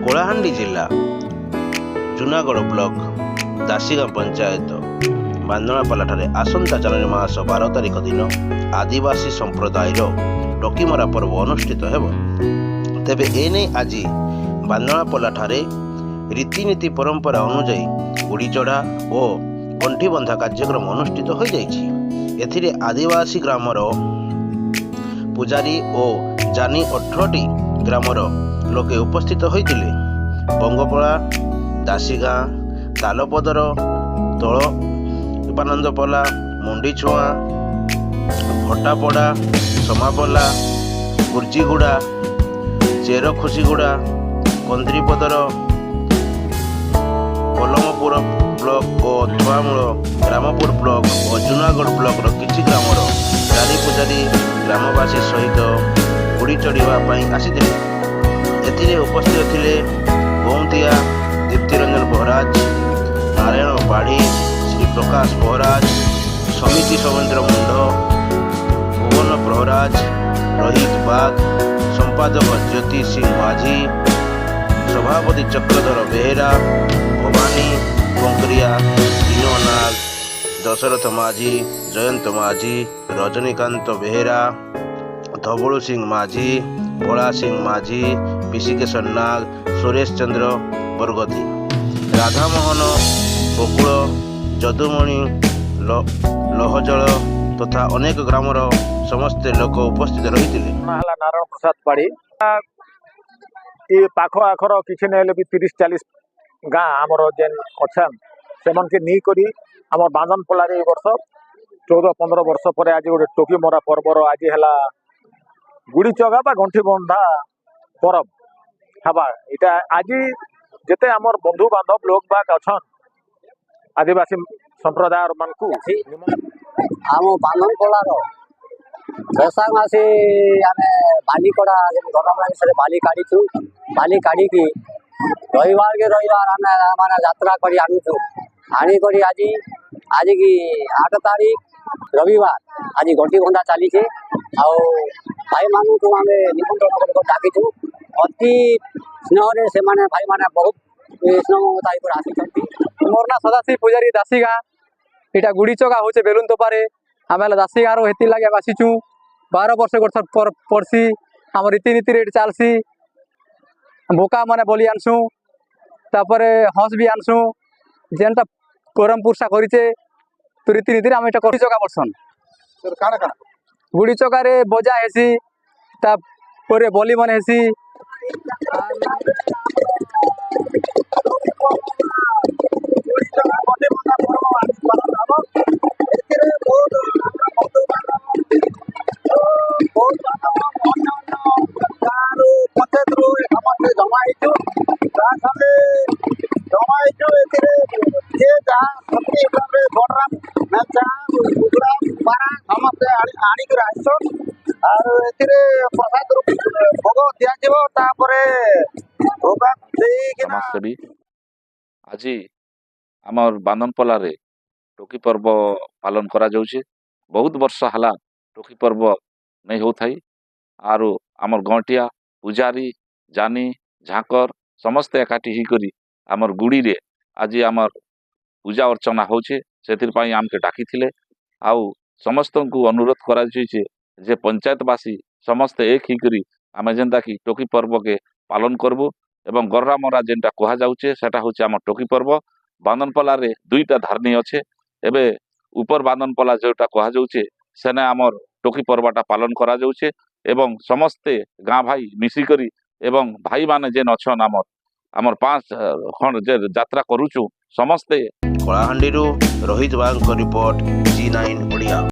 କଳାହାଣ୍ଡି ଜିଲ୍ଲା ଜୁନାଗଡ଼ ବ୍ଲକ ଦାସିଗାଁ ପଞ୍ଚାୟତ ବାନ୍ଦଣାପାଲାଠାରେ ଆସନ୍ତା ଜାନୁଆରୀ ମାସ 12 ତାରିଖ ଦିନ ଆଦିବାସୀ ସମ୍ପ୍ରଦାୟର ଟୋକିମରା ପର୍ବ ଅନୁଷ୍ଠିତ ହେବ। ତେବେ ଏନେଇ ଆଜି ବାନ୍ଦଣାପାଲାଠାରେ ରୀତିନୀତି ପରମ୍ପରା ଅନୁଯାୟୀ ଗୁଡ଼ିଚଢ଼ା ଓ ଗଣ୍ଠିବନ୍ଧା କାର୍ଯ୍ୟକ୍ରମ ଅନୁଷ୍ଠିତ ହୋଇଯାଇଛି। ଏଥିରେ ଆଦିବାସୀ ଗ୍ରାମର ପୂଜାରୀ ଓ ଜାନି 18ଟି ଗ୍ରାମର ଲୋକେ ଉପସ୍ଥିତ ହୋଇଥିଲେ। ବଙ୍ଗପଳା, ଦାସିଗାଁ, ତାଲପଦର, ତଳପାନନ୍ଦପଲା, ମୁଣ୍ଡିଛୁଆଁ, ଭଟାପଡ଼ା, ସମାପଲା, ଗୁର୍ଜିଗୁଡ଼ା, ଚେରଖୁସିଗୁଡ଼ା, କନ୍ଦ୍ରିପଦର, କଲମପୁର ବ୍ଲକ ଓ ଧୁଆମୂଳ, ରାମପୁର ବ୍ଲକ ଓ ଜୁନାଗଡ଼ ବ୍ଲକର କିଛି ଗ୍ରାମର ଚାରି ପୂଜାରୀ ଗ୍ରାମବାସୀ ସହିତ ଗୁଡ଼ି ଚଢ଼ିବା ପାଇଁ ଆସିଥିଲେ। ଏଥିରେ ଉପସ୍ଥିତ ଥିଲେ ଗୌନ୍ତିଆ ଦୀପ୍ତିରଞ୍ଜନ ବହରାଜ, ନାରାୟଣ ପାଢ଼ୀ, ଶ୍ରୀ ପ୍ରକାଶ ବହରାଜ, ସମିତି ସୌମେନ୍ଦ୍ର ମୁଣ୍ଡ, ଭୁବନ ପ୍ରହରାଜ, ରୋହିତ ବାଗ, ସମ୍ପାଦକ ଜ୍ୟୋତି ସିଂ ମାଝୀ, ସଭାପତି ଚକ୍ରଧର ବେହେରା, ଭବାନୀ କଙ୍କରିଆ, ବିନୋଦ ନାଗ, ଦଶରଥ ମାଝୀ, ଜୟନ୍ତ ମାଝୀ, ରଜନୀକାନ୍ତ ବେହେରା, ଧବଳୁ ସିଂ ମାଝୀ, ଭୋଳା ସିଂ ମାଝୀ, ପିସିକେଶ୍ୱର ନାଗ, ସୁରେଶ ଚନ୍ଦ୍ର ବରଗତି, ରାଧାମୋହନ ବକୁଳ, ଯଦୁମଣି ଲହଜଳ ତଥା ଅନେକ ଗ୍ରାମର ସମସ୍ତେ ଲୋକ ଉପସ୍ଥିତ ରହିଥିଲେ। ହେଲା ନାରାୟଣ ପ୍ରସାଦ ପାଢ଼ୀ। ଏ ପାଖ ଆଖର କିଛି ନହେଲେ ବି 30-40 ଗାଁ ଆମର ଯେନ୍ ଅଛନ୍ ସେମାନକେ ନେଇକରି ଆମର ବାନ୍ଦନପଲାରେ ଏ ବର୍ଷ 14-15 ବର୍ଷ ପରେ ଆଜି ଗୋଟେ ଟୋକିମରା ପର୍ବର ଆଜି ହେଲା ଗୁଡ଼ି ଚଗା ବା ଗଣ୍ଠି ବନ୍ଧା ପରବ ହେବା। ଏଇଟା ଆଜି ଯେତେ ଆମର ବନ୍ଧୁ ବାନ୍ଧବ ଲୋକ ବାକ ଅଛନ୍ ଆଦିବାସୀ ସମ୍ପ୍ରଦାୟ ମାନଙ୍କୁ ଆମ ବାନ୍ଦନପଲାର ବୈଶାଖ ମାସେ ଆମେ ବାଲିକଡ଼ା ଘରମାନେ ବାଲି କାଢ଼ିଛୁ। ବାଲି କାଢ଼ିକି ରବିବାର ଆମେ ମାନେ ଯାତ୍ରା କରି ଆଣୁଛୁ। ଆଣିକରି ଆଜିକି 8 ତାରିଖ ରବିବାର ଆଜି ଗଣ୍ଠି ବନ୍ଧା ଚାଲିଛେ। ଆଉ ଭାଇମାନଙ୍କୁ ଆମେ ନିମନ୍ତ୍ରଣ କରି ଡାକିଛୁ। ଅତି ସ୍ନେହରେ ସେମାନେ ଭାଇମାନେ ବହୁତ ସ୍ନେହ ମମତା ହେଇକରି ଆସିଛନ୍ତି। मोर ना सदाशिव पूजारी दासीगाँ। इटा गुड़ी चगा होचे बेलुन तोपारे आम दासीगाँ हेती लगे आसीचु। 12 वर्ष गोट पड़सी आम रीतिनीति रे चलसी। भोका मैंने बलि आनसु, तापर हंस भी आनसु। जेनटा परम पुरुषा करिचे तो रीतिनीति आम इटा गुड़ी चगा बर्सन। गुड़ी चगा रे बजा हेसी, तापर बलि मन हेसी। समाजसेवी आज आमर बांदनपलारे टोकी पर्व पालन करा जाउछे। बहुत वर्ष हला टोकी पर्व नहीं होथाई। आरो आमर गंटिया पूजारी जानी झाकर समस्त एकाठी ही करी आमर गुड़ी रे आज आमर पूजा अर्चना होछे। सेतिर पई आमके डाकी थिले। आउ समस्त को अनुरोध करा जाइछे जे पंचायतवासी समस्त एक ही करी आमे जेंता कि टोकी पर्व के पालन करबो। एवं गर्रा मरा जेनटा कहा जाउछे सेटा होचे आमर टोकी पर्व। बांदनपला रे दुईटा धारनी अच्छे। एबे ऊपर बांदनपला जोटा कहा जाउछे सेने आमर टोकी पर्वटा पालन करा जाउछे। एवं समस्ते गाँ भाई मिसी करी एवं भाई माने जेन अछन आमर 5 खंड जे यात्रा करूछु समस्ते। कलाहांडी रोहित बाग रिपोर्ट G9 ओडिया।